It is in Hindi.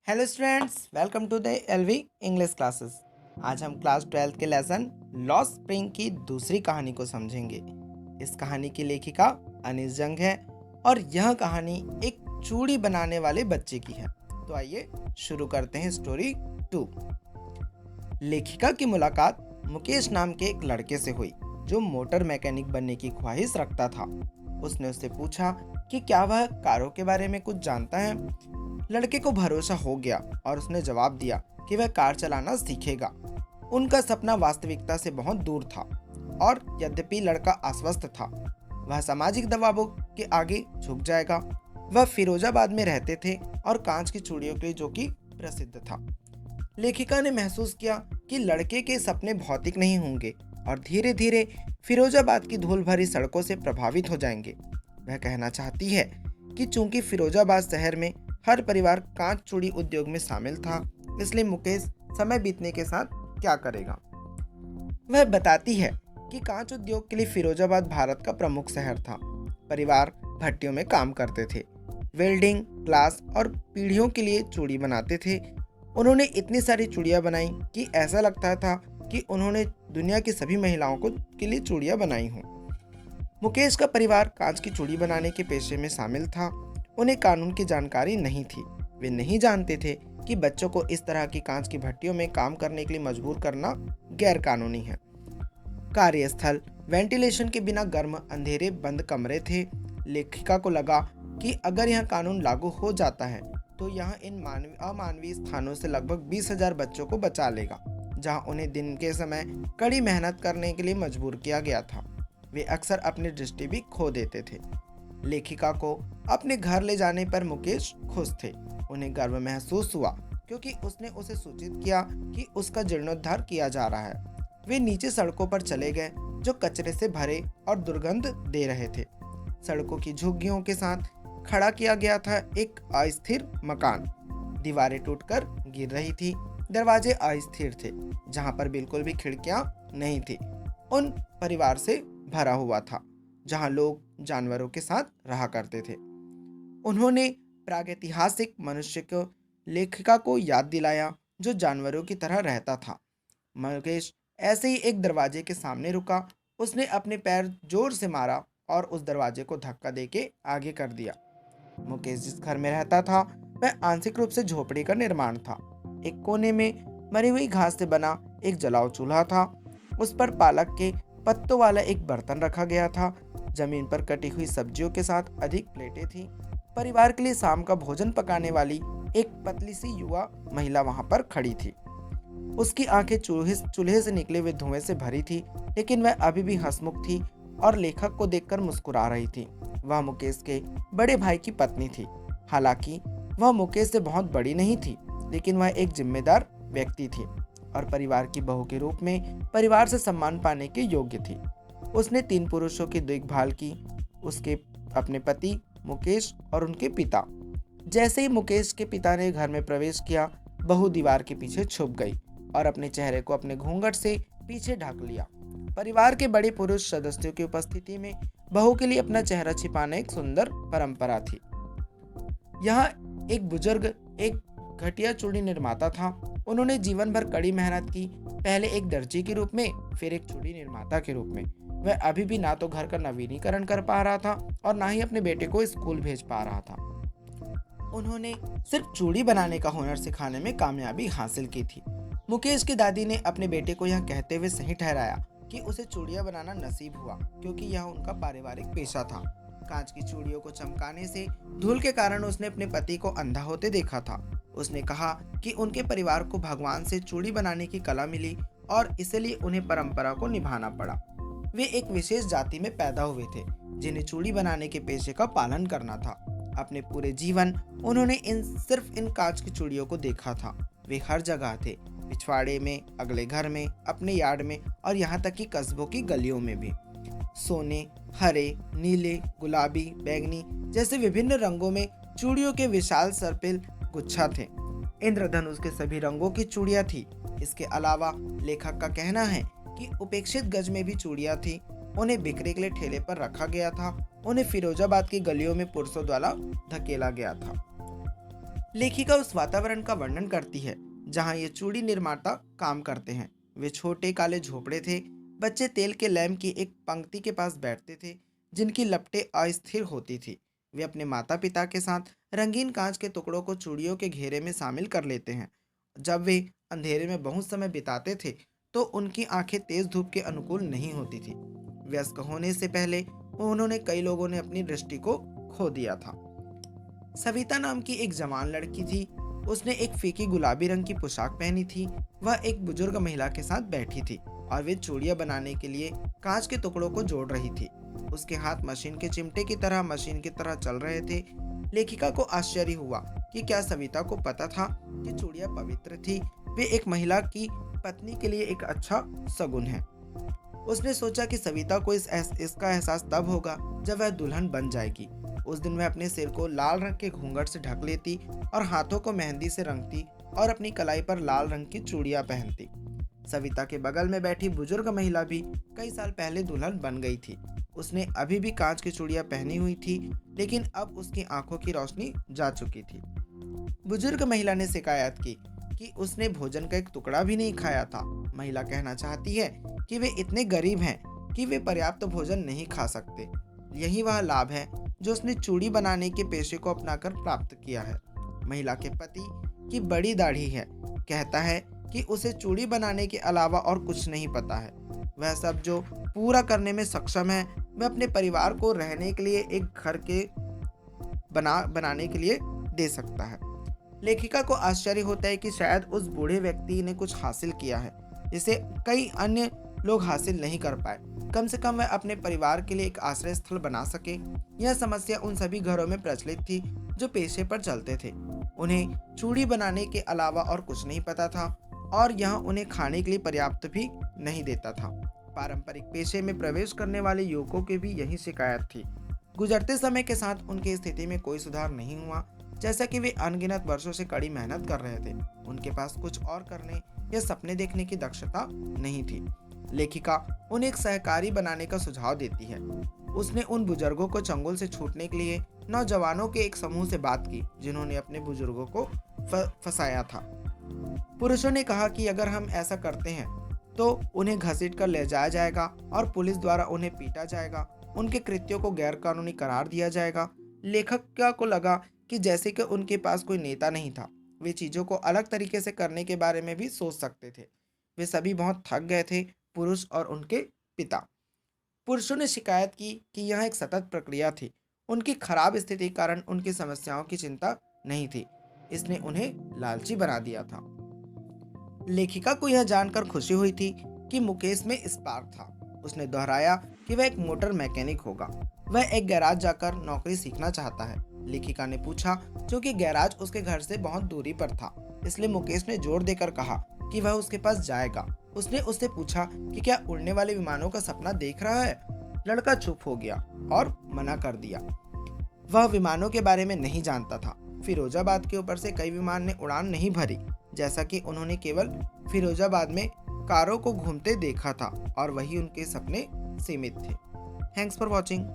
Hello students, welcome to the LV English classes. आज हम क्लास 12 के लेसन लॉस्ट स्प्रिंग की दूसरी कहानी को समझेंगे। इस कहानी की लेखिका अनीस जंग है और यह कहानी एक चूड़ी बनाने वाले बच्चे की है। तो आइए शुरू करते हैं स्टोरी 2। लेखिका की मुलाकात मुकेश नाम के एक लड़के से हुई जो मोटर मैकेनिक बनने की ख्वाहिश रखता था। उसने उससे पूछा कि क्या वह कारों के बारे में कुछ जानता है। लड़के को भरोसा हो गया और उसने जवाब दिया कि वह कार चलाना सीखेगा। उनका सपना वास्तविकता से बहुत दूर था और यद्यपि लड़का आश्वस्त था वह सामाजिक दबावों के आगे झुक जाएगा। वह फिरोजाबाद में रहते थे और कांच की चूड़ियों के लिए जो कि प्रसिद्ध था। लेखिका ने महसूस किया कि लड़के के सपने भौतिक नहीं होंगे और धीरे धीरे फिरोजाबाद की धूल भरी सड़कों से प्रभावित हो जाएंगे। वह कहना चाहती है कि चूंकि फिरोजाबाद शहर में हर परिवार कांच चूड़ी उद्योग में शामिल था, इसलिए मुकेश समय बीतने के साथ क्या करेगा। वह बताती है कि कांच उद्योग के लिए फिरोजाबाद भारत का प्रमुख शहर था। परिवार भट्टियों में काम करते थे, वेल्डिंग क्लास और पीढ़ियों के लिए चूड़ी बनाते थे। उन्होंने इतनी सारी चूड़ियाँ बनाई कि ऐसा लगता था कि उन्होंने दुनिया की सभी महिलाओं को के लिए चूड़ियाँ बनाई हों। मुकेश का परिवार कांच की चूड़ी बनाने के पेशे में शामिल था। उन्हें कानून की जानकारी नहीं थी। वे नहीं जानते थे कि बच्चों को इस तरह की कांच की भट्टियों में काम करने के लिए मजबूर करना गैर कानूनी है। कार्यस्थल वेंटिलेशन के बिना गर्म अंधेरे बंद कमरे थे। लेखिका को लगा कि अगर यह कानून लागू हो जाता है तो यह इन अमानवीय स्थानों से लगभग 20,000 बच्चों को बचा लेगा, जहां उन्हें दिन के समय कड़ी मेहनत करने के लिए मजबूर किया गया था। वे अक्सर अपनी दृष्टि भी खो देते थे। लेखिका को अपने घर ले जाने पर मुकेश खुश थे। उन्हें गर्व महसूस हुआ क्योंकि उसने उसे सूचित किया कि उसका जीर्णोद्धार किया जा रहा है। वे नीचे सड़कों पर चले गए जो कचरे से भरे और दुर्गंध दे रहे थे। सड़कों की झुग्गियों के साथ खड़ा किया गया था एक अस्थिर मकान। दीवारें टूटकर गिर रही थी, दरवाजे अस्थिर थे, जहां पर बिल्कुल भी खिड़कियां नहीं थी। उन परिवार से भरा हुआ था जहां लोग जानवरों के साथ रहा करते थे। उन्होंने प्रागैतिहासिक मनुष्य को लेखिका को याद दिलाया जो जानवरों की तरह रहता था। मुकेश ऐसे ही एक दरवाजे के सामने रुका। उसने अपने पैर जोर से मारा और उस दरवाजे को धक्का देके आगे कर दिया। मुकेश जिस घर में रहता था वह आंशिक रूप से झोपड़ी का निर्माण था। एक कोने में मरी हुई घास से बना एक जलाऊ चूल्हा था। उस पर पालक के पत्तों वाला एक बर्तन रखा गया था। जमीन पर कटी हुई सब्जियों के साथ अधिक प्लेटें थीं। परिवार के लिए शाम का भोजन पकाने वाली एक पतली सी युवा महिला वहां पर खड़ी थी। उसकी आंखें चूल्हे से निकले हुए धुएं से भरी थी, लेकिन वह अभी भी हंसमुख थी और लेखक को देखकर मुस्कुरा रही थी। वह मुकेश के बड़े भाई की पत्नी थी। हालांकि वह मुकेश से बहुत बड़ी नहीं थी, लेकिन वह एक जिम्मेदार व्यक्ति थी और परिवार की बहू के रूप में परिवार से सम्मान पाने के योग्य थी। उसने 3 पुरुषों की देखभाल की, उसके अपने पति मुकेश और उनके पिता। जैसे ही मुकेश के पिता ने घर में प्रवेश किया, बहू दीवार के पीछे छुप गई और अपने चेहरे को अपने घूंघट से पीछे ढक लिया। परिवार के बड़े पुरुष सदस्यों की उपस्थिति में बहू के लिए अपना चेहरा छिपाना एक सुंदर परंपरा थी। यहाँ एक बुजुर्ग एक घटिया चूड़ी निर्माता था। उन्होंने जीवन भर कड़ी मेहनत की, पहले एक दर्जी के रूप में, फिर एक चूड़ी निर्माता के रूप में। वह अभी भी ना तो घर का नवीनीकरण कर पा रहा था और ना ही अपने बेटे को स्कूल भेज पा रहा था। उन्होंने सिर्फ चूड़ी बनाने का हुनर सिखाने में कामयाबी हासिल की थी। मुकेश की दादी ने अपने बेटे को यह कहते हुए सही ठहराया कि उसे चूड़ियां बनाना नसीब हुआ, क्योंकि यह उनका पारिवारिक पेशा था। कांच की चूड़ियों को चमकाने से धूल के कारण उसने अपने पति को अंधा होते देखा था। उसने कहा कि उनके परिवार को भगवान से चूड़ी बनाने की कला मिली और इसलिए उन्हें परंपरा को निभाना पड़ा। वे एक विशेष जाति में पैदा हुए थे जिन्हें चूड़ी बनाने के पेशे का पालन करना था। अपने पूरे जीवन उन्होंने सिर्फ इन कांच की चूड़ियों को देखा था। वे हर जगह थे, पिछवाड़े में, अगले घर में, अपने यार्ड में और यहाँ तक कि कस्बों की गलियों में भी। सोने, हरे, नीले, गुलाबी, बैंगनी जैसे विभिन्न रंगों में चूड़ियों के विशाल सर्पिल गुच्छा थे। इंद्रधनुष के सभी रंगों की चूड़ियां थी। इसके अलावा लेखक का कहना है कि उपेक्षित गज में भी चूड़ियां थी। उन्हें बिक्री के लिए ठेले पर रखा गया था। उन्हें फिरोजाबाद की गलियों में पुरुषों द्वारा धकेला गया था। लेखिका उस वातावरण का वर्णन करती है जहाँ ये चूड़ी निर्माता काम करते हैं। वे छोटे काले झोपड़े थे। बच्चे तेल के लैंप की एक पंक्ति के पास बैठते थे जिनकी लपटें अस्थिर होती थी। वे अपने माता पिता के साथ रंगीन कांच के टुकड़ों को चूड़ियों के घेरे में शामिल कर लेते हैं। जब वे अंधेरे में बहुत समय बिताते थे तो उनकी आंखें तेज धूप के अनुकूल नहीं होती थी। व्यस्क होने से पहले उन्होंने कई लोगों ने अपनी दृष्टि को खो दिया था। सविता नाम की एक जवान लड़की थी। उसने एक फीकी गुलाबी रंग की पोशाक पहनी थी। वह एक बुजुर्ग महिला के साथ बैठी थी और वे चूड़ियां बनाने के लिए कांच के टुकड़ों को जोड़ रही थी। उसके हाथ मशीन के चिमटे की तरह मशीन की तरह चल रहे थे। लेखिका को आश्चर्य हुआ कि क्या सविता को पता था कि चूड़ियां पवित्र थी। वे एक महिला की पत्नी के लिए एक अच्छा शगुन है। उसने सोचा कि सविता को इसका एहसास तब होगा जब वह दुल्हन बन जाएगी। उस दिन वह अपने सिर को लाल रंग के घूंघट से ढक लेती और हाथों को मेहंदी से रंगती और अपनी कलाई पर लाल रंग की चूड़ियां पहनती। सविता के बगल में बैठी बुजुर्ग महिला भी कई साल पहले दुल्हन बन गई थी। उसने अभी भी कांच की चूड़ियां पहनी हुई थी, लेकिन अब उसकी आंखों की रोशनी जा चुकी थी। बुजुर्ग महिला ने शिकायत की कि उसने भोजन का एक टुकड़ा भी नहीं खाया था। महिला कहना चाहती है कि वे इतने गरीब हैं कि वे पर्याप्त भोजन नहीं खा सकते। यही वह लाभ है जो उसने चूड़ी बनाने के पेशे को अपनाकर प्राप्त किया है। महिला के पति की बड़ी दाढ़ी है। कहता है कि उसे चूड़ी बनाने के अलावा और कुछ नहीं पता है। वह सब जो पूरा करने में सक्षम है वह अपने परिवार को रहने के लिए एक घर के बनाने के लिए दे सकता है। लेखिका को आश्चर्य होता है कि शायद उस बूढ़े व्यक्ति ने कुछ हासिल किया है जिसे कई अन्य लोग हासिल नहीं कर पाए। कम से कम वह अपने परिवार के लिए एक आश्रय स्थल बना सके। यह समस्या उन सभी घरों में प्रचलित थी जो पेशे पर चलते थे। उन्हें चूड़ी बनाने के अलावा और कुछ नहीं पता था और यह उन्हें खाने के लिए पर्याप्त भी नहीं देता था। पारंपरिक पेशे में प्रवेश करने वाले युवकों की भी यही शिकायत थी। गुजरते समय के साथ उनकी स्थिति में कोई सुधार नहीं हुआ। जैसा कि वे अनगिनत वर्षों से कड़ी मेहनत कर रहे थे, उनके पास कुछ और करने या सपने देखने की दक्षता नहीं थी। लेखिका उन्हें एक सहकारी बनाने का सुझाव देती है। उसने उन बुजुर्गों को चंगुल से छूटने के लिए नौजवानों के एक समूह से बात की जिन्होंने अपने बुजुर्गों को फंसाया था। पुरुषों ने कहा कि अगर हम ऐसा करते हैं तो उन्हें घसीट कर ले जाया जाएगा और पुलिस द्वारा उन्हें पीटा जाएगा। उनके कृत्यों को गैरकानूनी करार दिया जाएगा। लेखक को लगा कि जैसे कि उनके पास कोई नेता नहीं था, वे चीज़ों को अलग तरीके से करने के बारे में भी सोच सकते थे। वे सभी बहुत थक गए थे, पुरुष और उनके पिता। पुरुषों ने शिकायत की कि यह एक सतत प्रक्रिया थी। उनकी खराब स्थिति के कारण उनकी समस्याओं की चिंता नहीं थी। इसने उन्हें लालची बना दिया था। लेखिका को यह जानकर खुशी हुई थी कि मुकेश में स्पार्क था। उसने दोहराया कि वह एक मोटर मैकेनिक होगा। वह एक गैराज जाकर नौकरी सीखना चाहता है। लेखिका ने पूछा क्योंकि गैराज उसके घर से बहुत दूरी पर था, इसलिए मुकेश ने जोर देकर कहा कि वह उसके पास जाएगा। उसने उससे पूछा कि क्या उड़ने वाले विमानों का सपना देख रहा है। लड़का चुप हो गया और मना कर दिया। वह विमानों के बारे में नहीं जानता था। फिरोजाबाद के ऊपर से कई विमान ने उड़ान नहीं भरी, जैसा कि उन्होंने केवल फिरोजाबाद में कारों को घूमते देखा था और वही उनके सपने सीमित थे। Thanks for watching.